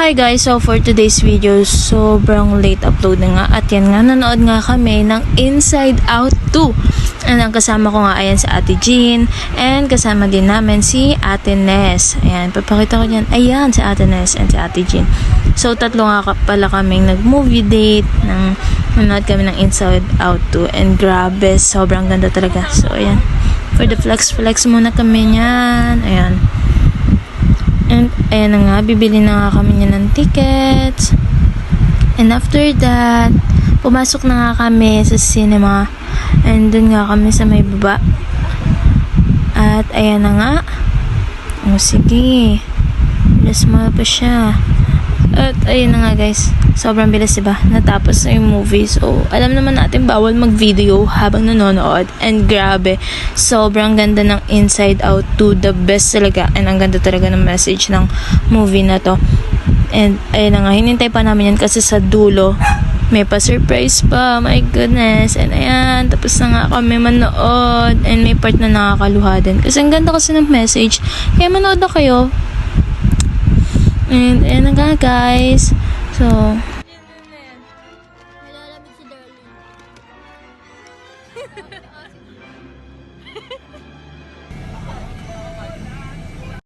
hi guys, so for today's video, sobrang late upload na nga. At yan nga, nanood nga kami ng Inside Out 2. And ang kasama ko nga, ayan si Ate Jean. And kasama din namin si Ate Ness. Ayan, papakita ko dyan. Ayan, si Ate Ness and si Ate Jean. So tatlo nga pala kaming nag-movie date. Nanood kami ng Inside Out 2. And grabe, sobrang ganda talaga. So ayan, for the flex muna kami niyan. Ayan. And ayan na nga, bibili na nga kami niya ng tickets. And after that, pumasok na nga kami sa cinema. And dun nga kami sa may baba. At ayan na nga. O sige, bilis mo pa siya. At ayun na nga guys, sobrang bilis diba? Natapos na yung movie. So alam naman natin bawal mag-video habang nanonood. And grabe, sobrang ganda ng Inside Out 2. The best talaga. And ang ganda talaga ng message ng movie na to. And ayun na nga, hinintay pa namin yan kasi sa dulo may pa-surprise pa. My goodness. And ayan, tapos na nga kami manood. And may part na nakakaluha din. Kasi ang ganda kasi ng message. Kaya manood na kayo. And ayan na nga guys. So